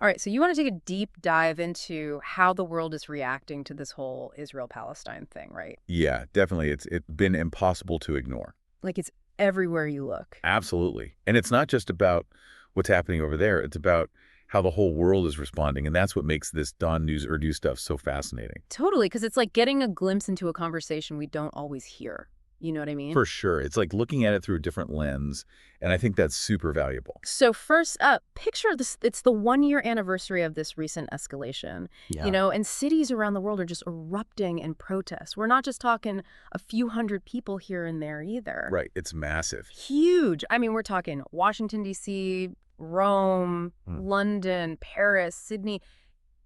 All right, so you want to take a deep dive into how the world is reacting to this whole Israel-Palestine thing, right? Yeah, definitely. It's been impossible to ignore. Like it's everywhere you look. Absolutely. And it's not just about what's happening over there. It's about how the whole world is responding. And that's what makes this Dawn News Urdu stuff so fascinating. Totally, because it's like getting a glimpse into a conversation we don't always hear. You know what I mean? For sure. It's like looking at it through a different lens. And I think that's super valuable. So first up, picture this. It's the 1-year anniversary of this recent escalation, Yeah. and cities around the world are just erupting in protests. We're not just talking a few hundred people here and there either. Right. It's massive. Huge. I mean, we're talking Washington, D.C., Rome, London, Paris, Sydney,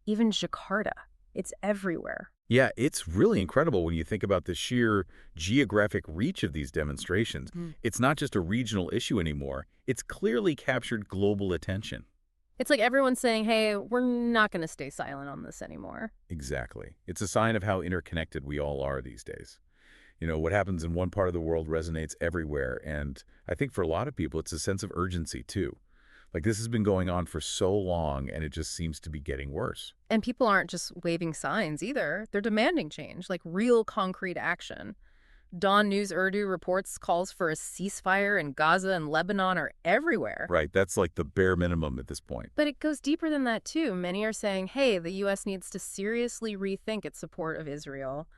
even Jakarta. It's everywhere. Yeah, it's really incredible when you think about the sheer geographic reach of these demonstrations. It's not just a regional issue anymore. It's clearly captured global attention. It's like everyone's saying, hey, we're not going to stay silent on this anymore. Exactly. It's a sign of how interconnected we all are these days. What happens in one part of the world resonates everywhere. And I think for a lot of people, it's a sense of urgency, too. Like, this has been going on for so long, and it just seems to be getting worse. And people aren't just waving signs either. They're demanding change, like real concrete action. Dawn News Urdu reports calls for a ceasefire in Gaza and Lebanon are everywhere. Right. That's like the bare minimum at this point. But it goes deeper than that, too. Many are saying, hey, the U.S. needs to seriously rethink its support of Israel,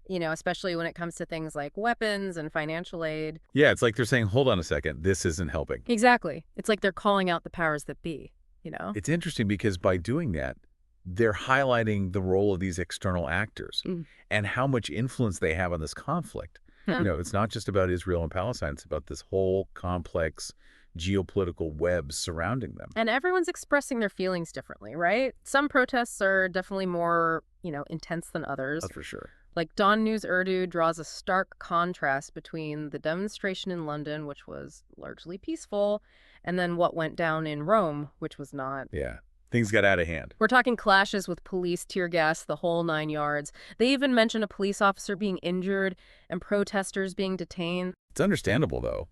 especially when it comes to things like weapons and financial aid. Yeah, it's like they're saying, hold on a second, this isn't helping. Exactly. It's like they're calling out the powers that be. It's interesting because by doing that, they're highlighting the role of these external actors and how much influence they have on this conflict. It's not just about Israel and Palestine. It's about this whole complex geopolitical web surrounding them. And everyone's expressing their feelings differently, right? Some protests are definitely more, intense than others. That's for sure. Like Dawn News Urdu draws a stark contrast between the demonstration in London, which was largely peaceful, and then what went down in Rome, which was not. Yeah. Things got out of hand. We're talking clashes with police, tear gas, the whole 9 yards. They even mention a police officer being injured and protesters being detained. It's understandable, though.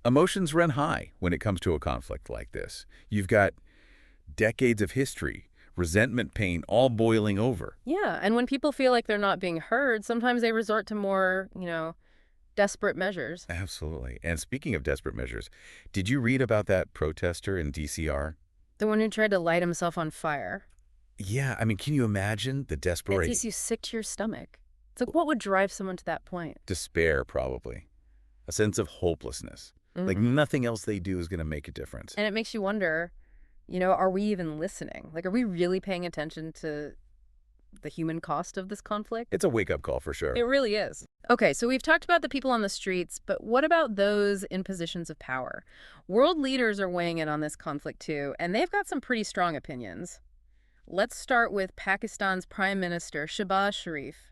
Emotions run high when it comes to a conflict like this. You've got decades of history, resentment, pain, all boiling over. Yeah, and when people feel like they're not being heard, sometimes they resort to more, desperate measures. Absolutely. And speaking of desperate measures, did you read about that protester in DCR? The one who tried to light himself on fire. Yeah, I mean, can you imagine the It desperation? makes you sick to your stomach. It's like, what would drive someone to that point? Despair, probably. A sense of hopelessness. Like nothing else they do is going to make a difference. And it makes you wonder, are we even listening? Like, are we really paying attention to the human cost of this conflict? It's a wake-up call for sure. It really is. Okay, so we've talked about the people on the streets, but what about those in positions of power? World leaders are weighing in on this conflict too, and they've got some pretty strong opinions. Let's start with Pakistan's Prime Minister, Shehbaz Sharif.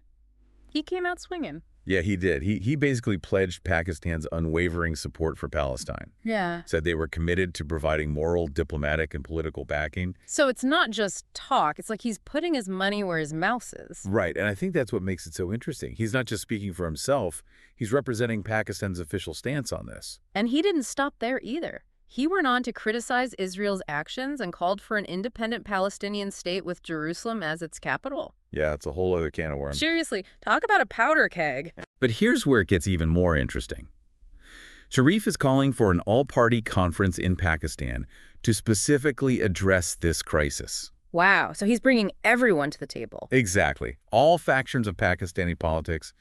He came out swinging. Yeah, he did. He basically pledged Pakistan's unwavering support for Palestine. Yeah. Said they were committed to providing moral, diplomatic, and political backing. So it's not just talk. It's like he's putting his money where his mouth is. Right, and I think that's what makes it so interesting. He's not just speaking for himself. He's representing Pakistan's official stance on this. And he didn't stop there either. He went on to criticize Israel's actions and called for an independent Palestinian state with Jerusalem as its capital. Yeah, it's a whole other can of worms. Seriously, talk about a powder keg. But here's where it gets even more interesting. Sharif is calling for an all-party conference in Pakistan to specifically address this crisis. Wow, so he's bringing everyone to the table. Exactly. All factions of Pakistani politics,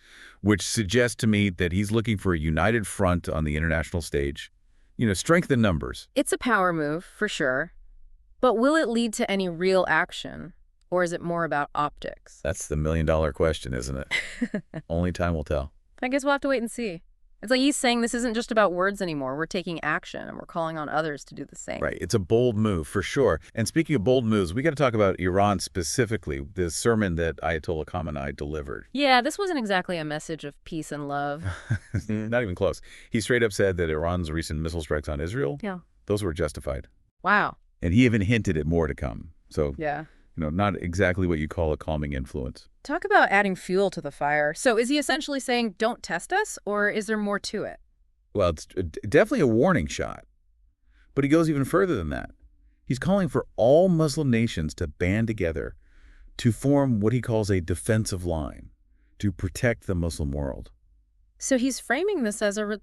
which suggests to me that he's looking for a united front on the international stage. Strength in numbers. It's a power move, for sure. But will it lead to any real action? Or is it more about optics? That's the million-dollar question, isn't it? Only time will tell. I guess we'll have to wait and see. It's like he's saying this isn't just about words anymore. We're taking action, and we're calling on others to do the same. Right. It's a bold move, for sure. And speaking of bold moves, we got to talk about Iran specifically, the sermon that Ayatollah Khamenei delivered. Yeah, this wasn't exactly a message of peace and love. Not even close. He straight up said that Iran's recent missile strikes on Israel, those were justified. Wow. And he even hinted at more to come. So, yeah. Not exactly what you call a calming influence. Talk about adding fuel to the fire. So is he essentially saying, don't test us, or is there more to it? Well, it's definitely a warning shot. But he goes even further than that. He's calling for all Muslim nations to band together to form what he calls a defensive line to protect the Muslim world. So he's framing this as a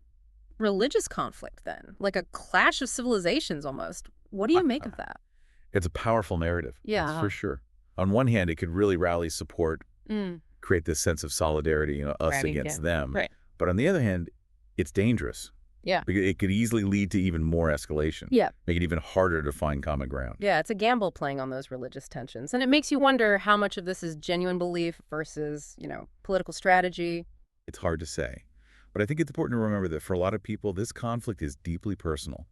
religious conflict then, like a clash of civilizations almost. What do you make of that? It's a powerful narrative, that's Yeah. for sure. On one hand, it could really rally support, Mm. create this sense of solidarity, us Right, yeah. against them. Right. But on the other hand, it's dangerous. Yeah. Because it could easily lead to even more escalation. Yeah. Make it even harder to find common ground. Yeah, it's a gamble playing on those religious tensions. And it makes you wonder how much of this is genuine belief versus, political strategy. It's hard to say. But I think it's important to remember that for a lot of people, this conflict is deeply personal.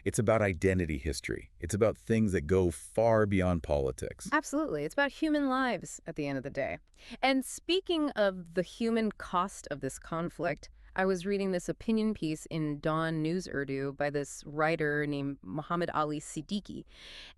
It's about identity history. It's about things that go far beyond politics. Absolutely. It's about human lives at the end of the day. And speaking of the human cost of this conflict, I was reading this opinion piece in Dawn News Urdu by this writer named Muhammad Ali Siddiqui.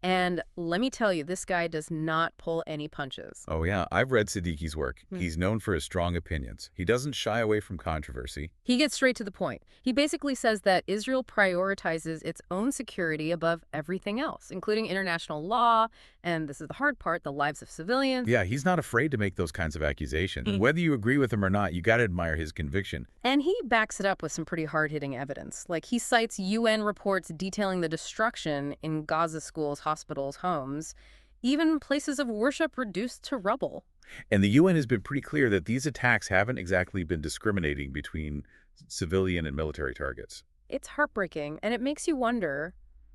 And let me tell you, this guy does not pull any punches. Oh yeah, I've read Siddiqui's work. Hmm. He's known for his strong opinions. He doesn't shy away from controversy. He gets straight to the point. He basically says that Israel prioritizes its own security above everything else, including international law, and this is the hard part, the lives of civilians. Yeah, he's not afraid to make those kinds of accusations. Mm. Whether you agree with him or not, you got to admire his conviction. And he backs it up with some pretty hard-hitting evidence. Like, he cites UN reports detailing the destruction in Gaza schools, hospitals, homes, even places of worship reduced to rubble. And the UN has been pretty clear that these attacks haven't exactly been discriminating between civilian and military targets. It's heartbreaking, and it makes you wonder,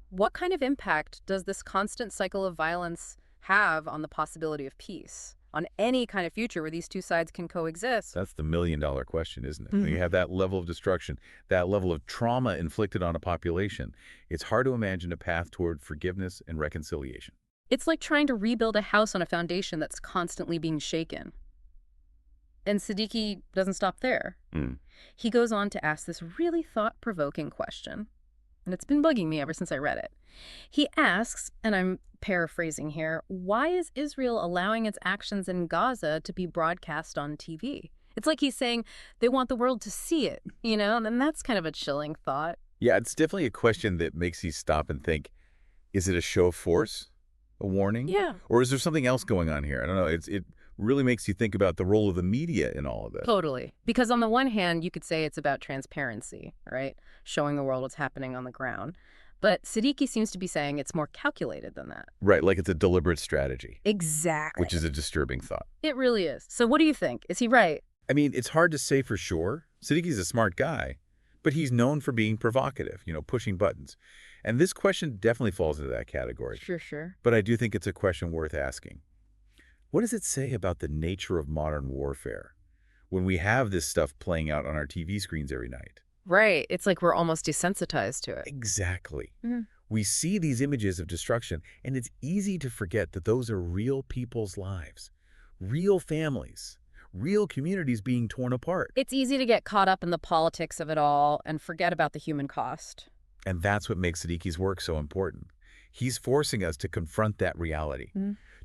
what kind of impact does this constant cycle of violence have on the possibility of peace? On any kind of future where these two sides can coexist? That's the million-dollar question, isn't it? Mhm. When you have that level of destruction, that level of trauma inflicted on a population, it's hard to imagine a path toward forgiveness and reconciliation. It's like trying to rebuild a house on a foundation that's constantly being shaken. And Siddiqui doesn't stop there. Mm. He goes on to ask this really thought-provoking question, and it's been bugging me ever since I read it. He asks, and I'm paraphrasing here, why is Israel allowing its actions in Gaza to be broadcast on TV? It's like he's saying they want the world to see it, and that's kind of a chilling thought. Yeah, it's definitely a question that makes you stop and think, is it a show of force? A warning? Yeah. Or is there something else going on here? I don't know. It really makes you think about the role of the media in all of this. Totally. Because on the one hand, you could say it's about transparency, right? Showing the world what's happening on the ground. But Siddiqui seems to be saying it's more calculated than that. Right, like it's a deliberate strategy. Exactly. Which is a disturbing thought. It really is. So what do you think? Is he right? I mean, it's hard to say for sure. Siddiqui's a smart guy, but he's known for being provocative, pushing buttons. And this question definitely falls into that category. Sure. But I do think it's a question worth asking. What does it say about the nature of modern warfare when we have this stuff playing out on our TV screens every night? Right. It's like we're almost desensitized to it. Exactly. Mhm. We see these images of destruction, and it's easy to forget that those are real people's lives, real families, real communities being torn apart. It's easy to get caught up in the politics of it all and forget about the human cost. And that's what makes Siddiqui's work so important. He's forcing us to confront that reality,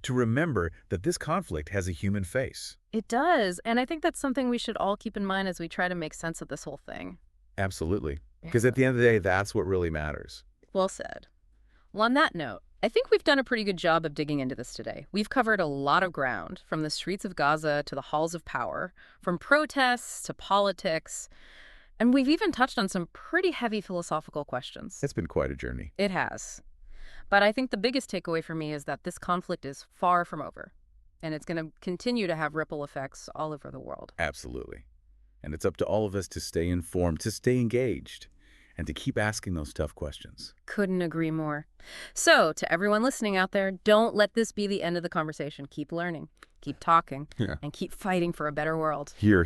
to remember that this conflict has a human face. It does. And I think that's something we should all keep in mind as we try to make sense of this whole thing. Absolutely. Because at the end of the day, that's what really matters. Well said. Well, on that note, I think we've done a pretty good job of digging into this today. We've covered a lot of ground, from the streets of Gaza to the halls of power, from protests to politics, and we've even touched on some pretty heavy philosophical questions. It's been quite a journey. It has. But I think the biggest takeaway for me is that this conflict is far from over, and it's going to continue to have ripple effects all over the world. Absolutely. And it's up to all of us to stay informed, to stay engaged, and to keep asking those tough questions. Couldn't agree more. So, to everyone listening out there, don't let this be the end of the conversation. Keep learning, keep talking, and keep fighting for a better world. Here.